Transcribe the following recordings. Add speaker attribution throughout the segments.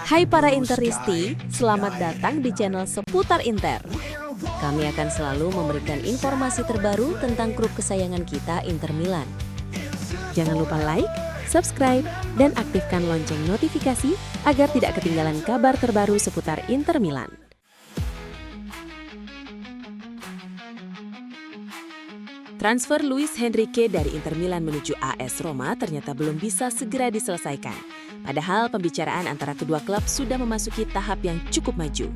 Speaker 1: Hai para Interisti, selamat datang di channel Seputar Inter. Kami akan selalu memberikan informasi terbaru tentang klub kesayangan kita, Inter Milan. Jangan lupa like, subscribe, dan aktifkan lonceng notifikasi agar tidak ketinggalan kabar terbaru seputar Inter Milan. Transfer Luis Henrique dari Inter Milan menuju AS Roma ternyata belum bisa segera diselesaikan. Padahal pembicaraan antara kedua klub sudah memasuki tahap yang cukup maju.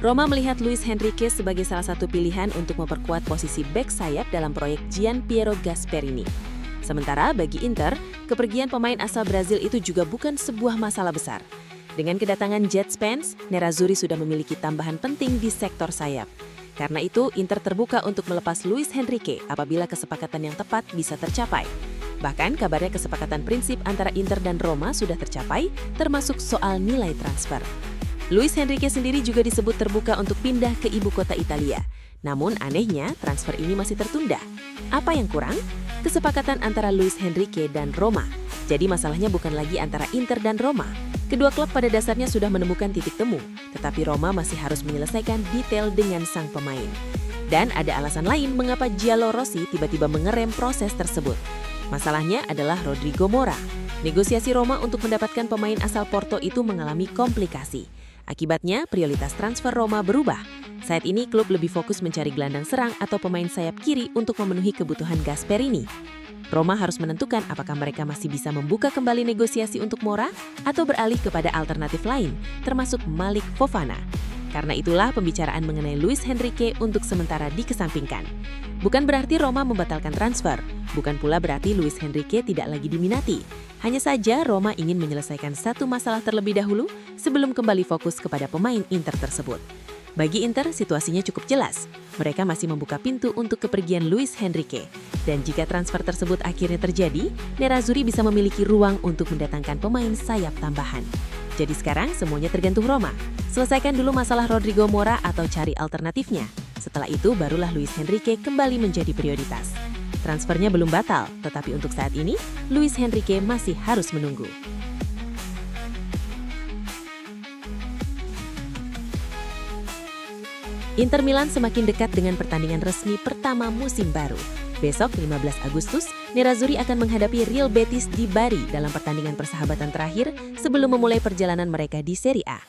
Speaker 1: Roma melihat Luis Henrique sebagai salah satu pilihan untuk memperkuat posisi bek sayap dalam proyek Gian Piero Gasperini. Sementara bagi Inter, kepergian pemain asal Brazil itu juga bukan sebuah masalah besar. Dengan kedatangan Jet Spence, Nerazzurri sudah memiliki tambahan penting di sektor sayap. Karena itu, Inter terbuka untuk melepas Luis Henrique apabila kesepakatan yang tepat bisa tercapai. Bahkan kabarnya kesepakatan prinsip antara Inter dan Roma sudah tercapai, termasuk soal nilai transfer. Luis Henrique sendiri juga disebut terbuka untuk pindah ke ibu kota Italia. Namun anehnya, transfer ini masih tertunda. Apa yang kurang? Kesepakatan antara Luis Henrique dan Roma. Jadi masalahnya bukan lagi antara Inter dan Roma. Kedua klub pada dasarnya sudah menemukan titik temu, tetapi Roma masih harus menyelesaikan detail dengan sang pemain. Dan ada alasan lain mengapa Giallo Rossi tiba-tiba mengerem proses tersebut. Masalahnya adalah Rodrigo Mora. Negosiasi Roma untuk mendapatkan pemain asal Porto itu mengalami komplikasi. Akibatnya, prioritas transfer Roma berubah. Saat ini klub lebih fokus mencari gelandang serang atau pemain sayap kiri untuk memenuhi kebutuhan Gasperini. Roma harus menentukan apakah mereka masih bisa membuka kembali negosiasi untuk Mora atau beralih kepada alternatif lain, termasuk Malik Fofana. Karena itulah pembicaraan mengenai Luis Henrique untuk sementara dikesampingkan. Bukan berarti Roma membatalkan transfer, bukan pula berarti Luis Henrique tidak lagi diminati. Hanya saja Roma ingin menyelesaikan satu masalah terlebih dahulu sebelum kembali fokus kepada pemain Inter tersebut. Bagi Inter, situasinya cukup jelas. Mereka masih membuka pintu untuk kepergian Luis Henrique. Dan jika transfer tersebut akhirnya terjadi, Nerazzurri bisa memiliki ruang untuk mendatangkan pemain sayap tambahan. Jadi sekarang semuanya tergantung Roma. Selesaikan dulu masalah Rodrigo Mora atau cari alternatifnya. Setelah itu barulah Luis Henrique kembali menjadi prioritas. Transfernya belum batal, tetapi untuk saat ini, Luis Henrique masih harus menunggu. Inter Milan semakin dekat dengan pertandingan resmi pertama musim baru. Besok 15 Agustus, Nerazzurri akan menghadapi Real Betis di Bari dalam pertandingan persahabatan terakhir sebelum memulai perjalanan mereka di Serie A.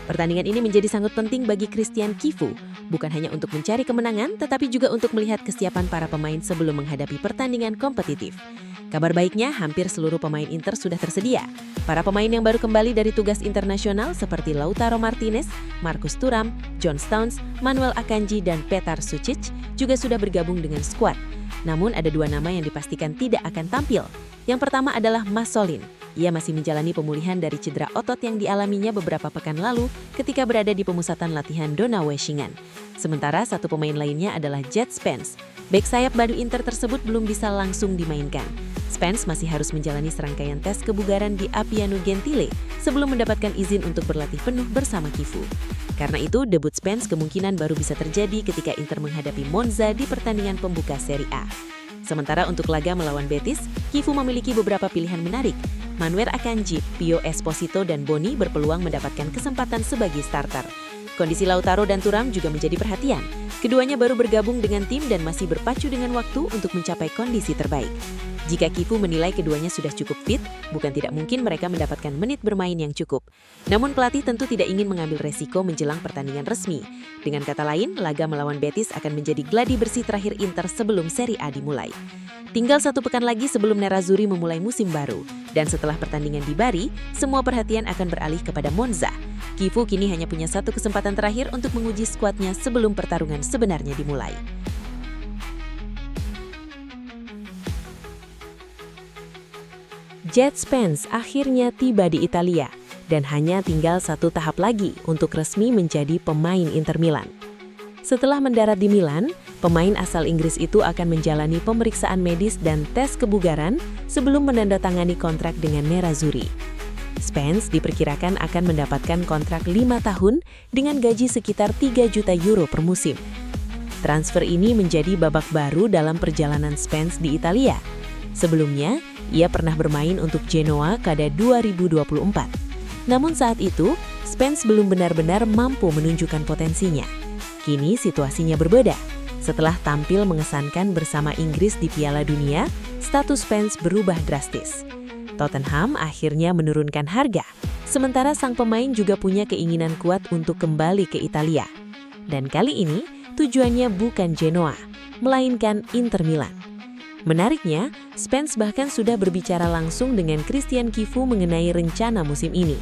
Speaker 1: Pertandingan ini menjadi sangat penting bagi Christian Chivu, bukan hanya untuk mencari kemenangan, tetapi juga untuk melihat kesiapan para pemain sebelum menghadapi pertandingan kompetitif. Kabar baiknya, hampir seluruh pemain Inter sudah tersedia. Para pemain yang baru kembali dari tugas internasional seperti Lautaro Martinez, Marcus Thuram, John Stones, Manuel Akanji, dan Petar Sucic juga sudah bergabung dengan skuad. Namun ada dua nama yang dipastikan tidak akan tampil. Yang pertama adalah Masolin. Ia masih menjalani pemulihan dari cedera otot yang dialaminya beberapa pekan lalu ketika berada di pemusatan latihan Donaueschingen. Sementara satu pemain lainnya adalah Jet Spence. Bek sayap baru Inter tersebut belum bisa langsung dimainkan. Spence masih harus menjalani serangkaian tes kebugaran di Appiano Gentile sebelum mendapatkan izin untuk berlatih penuh bersama Chivu. Karena itu, debut Spence kemungkinan baru bisa terjadi ketika Inter menghadapi Monza di pertandingan pembuka Serie A. Sementara untuk laga melawan Betis, Chivu memiliki beberapa pilihan menarik. Manuel Akanji, Pio Esposito, dan Boni berpeluang mendapatkan kesempatan sebagai starter. Kondisi Lautaro dan Thuram juga menjadi perhatian. Keduanya baru bergabung dengan tim dan masih berpacu dengan waktu untuk mencapai kondisi terbaik. Jika Chivu menilai keduanya sudah cukup fit, bukan tidak mungkin mereka mendapatkan menit bermain yang cukup. Namun pelatih tentu tidak ingin mengambil resiko menjelang pertandingan resmi. Dengan kata lain, laga melawan Betis akan menjadi gladi bersih terakhir Inter sebelum Serie A dimulai. Tinggal satu pekan lagi sebelum Nerazzurri memulai musim baru. Dan setelah pertandingan di Bari, semua perhatian akan beralih kepada Monza. Chivu kini hanya punya satu kesempatan terakhir untuk menguji skuadnya sebelum pertarungan sebenarnya dimulai. Jet Spence akhirnya tiba di Italia dan hanya tinggal satu tahap lagi untuk resmi menjadi pemain Inter Milan. Setelah mendarat di Milan, pemain asal Inggris itu akan menjalani pemeriksaan medis dan tes kebugaran sebelum menandatangani kontrak dengan Nerazzurri. Spence diperkirakan akan mendapatkan kontrak 5 tahun dengan gaji sekitar 3 juta euro per musim. Transfer ini menjadi babak baru dalam perjalanan Spence di Italia. Sebelumnya, ia pernah bermain untuk Genoa pada 2024. Namun saat itu, Spence belum benar-benar mampu menunjukkan potensinya. Kini situasinya berbeda. Setelah tampil mengesankan bersama Inggris di Piala Dunia, status Spence berubah drastis. Tottenham akhirnya menurunkan harga, sementara sang pemain juga punya keinginan kuat untuk kembali ke Italia. Dan kali ini, tujuannya bukan Genoa, melainkan Inter Milan. Menariknya, Spence bahkan sudah berbicara langsung dengan Christian Cifu mengenai rencana musim ini.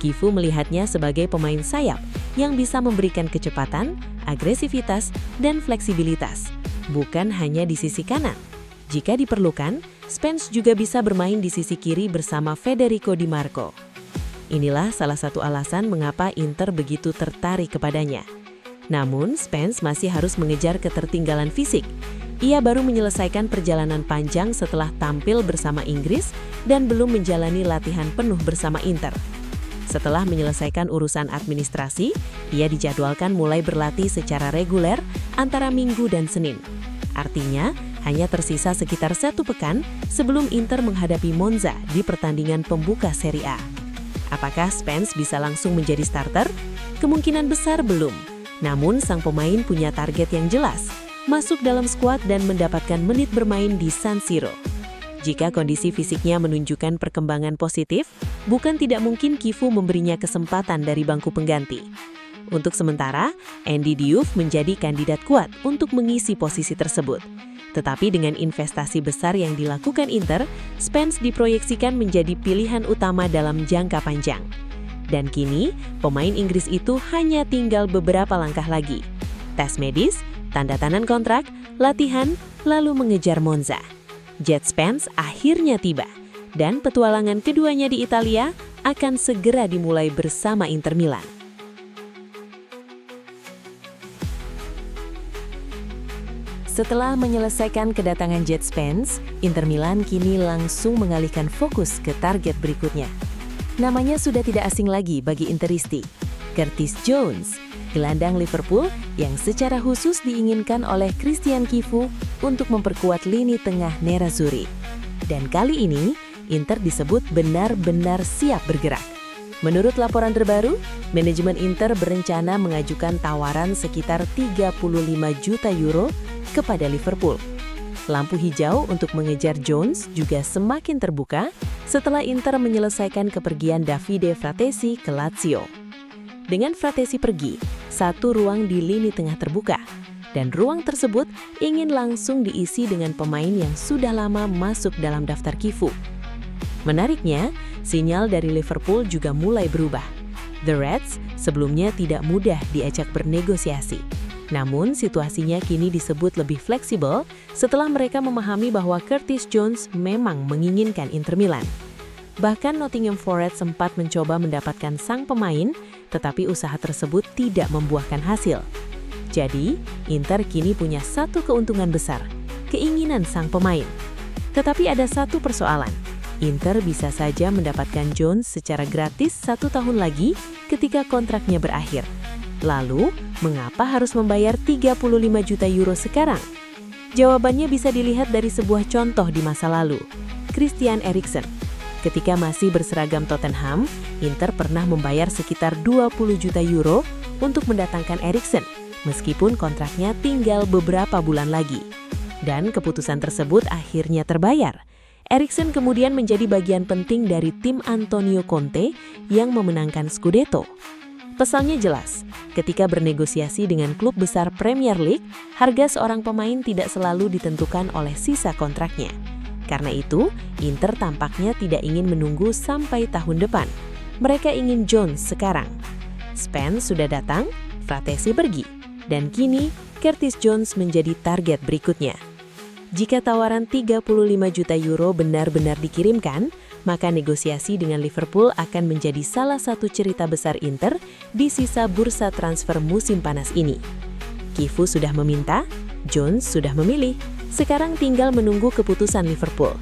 Speaker 1: Cifu melihatnya sebagai pemain sayap yang bisa memberikan kecepatan, agresivitas, dan fleksibilitas, bukan hanya di sisi kanan. Jika diperlukan, Spence juga bisa bermain di sisi kiri bersama Federico Di Marco. Inilah salah satu alasan mengapa Inter begitu tertarik kepadanya. Namun, Spence masih harus mengejar ketertinggalan fisik. Ia baru menyelesaikan perjalanan panjang setelah tampil bersama Inggris dan belum menjalani latihan penuh bersama Inter. Setelah menyelesaikan urusan administrasi, ia dijadwalkan mulai berlatih secara reguler antara Minggu dan Senin. Artinya, hanya tersisa sekitar 1 pekan sebelum Inter menghadapi Monza di pertandingan pembuka Serie A. Apakah Spence bisa langsung menjadi starter? Kemungkinan besar belum. Namun, sang pemain punya target yang jelas, masuk dalam skuad dan mendapatkan menit bermain di San Siro. Jika kondisi fisiknya menunjukkan perkembangan positif, bukan tidak mungkin Cifu memberinya kesempatan dari bangku pengganti. Untuk sementara, Andy Diouf menjadi kandidat kuat untuk mengisi posisi tersebut. Tetapi dengan investasi besar yang dilakukan Inter, Spence diproyeksikan menjadi pilihan utama dalam jangka panjang. Dan kini, pemain Inggris itu hanya tinggal beberapa langkah lagi. Tes medis, tanda tangan kontrak, latihan, lalu mengejar Monza. Jet Spence akhirnya tiba, dan petualangan keduanya di Italia akan segera dimulai bersama Inter Milan. Setelah menyelesaikan kedatangan Jet Spence, Inter Milan kini langsung mengalihkan fokus ke target berikutnya. Namanya sudah tidak asing lagi bagi Interisti, Curtis Jones, gelandang Liverpool yang secara khusus diinginkan oleh Christian Cifu untuk memperkuat lini tengah Nerazzurri. Dan kali ini, Inter disebut benar-benar siap bergerak. Menurut laporan terbaru, manajemen Inter berencana mengajukan tawaran sekitar 35 juta euro kepada Liverpool. Lampu hijau untuk mengejar Jones juga semakin terbuka setelah Inter menyelesaikan kepergian Davide Fratesi ke Lazio. Dengan Fratesi pergi, satu ruang di lini tengah terbuka, dan ruang tersebut ingin langsung diisi dengan pemain yang sudah lama masuk dalam daftar Cifu. Menariknya, sinyal dari Liverpool juga mulai berubah. The Reds sebelumnya tidak mudah diajak bernegosiasi. Namun, situasinya kini disebut lebih fleksibel setelah mereka memahami bahwa Curtis Jones memang menginginkan Inter Milan. Bahkan Nottingham Forest sempat mencoba mendapatkan sang pemain, tetapi usaha tersebut tidak membuahkan hasil. Jadi, Inter kini punya satu keuntungan besar, keinginan sang pemain. Tetapi ada satu persoalan, Inter bisa saja mendapatkan Jones secara gratis 1 tahun lagi ketika kontraknya berakhir. Lalu, mengapa harus membayar 35 juta euro sekarang? Jawabannya bisa dilihat dari sebuah contoh di masa lalu, Christian Eriksen. Ketika masih berseragam Tottenham, Inter pernah membayar sekitar 20 juta euro untuk mendatangkan Eriksen, meskipun kontraknya tinggal beberapa bulan lagi. Dan keputusan tersebut akhirnya terbayar. Eriksen kemudian menjadi bagian penting dari tim Antonio Conte yang memenangkan Scudetto. Pesannya jelas, ketika bernegosiasi dengan klub besar Premier League, harga seorang pemain tidak selalu ditentukan oleh sisa kontraknya. Karena itu, Inter tampaknya tidak ingin menunggu sampai tahun depan. Mereka ingin Jones sekarang. Spence sudah datang, Fratesi pergi, dan kini Curtis Jones menjadi target berikutnya. Jika tawaran 35 juta euro benar-benar dikirimkan, maka negosiasi dengan Liverpool akan menjadi salah satu cerita besar Inter di sisa bursa transfer musim panas ini. Cifu sudah meminta, Jones sudah memilih. Sekarang tinggal menunggu keputusan Liverpool.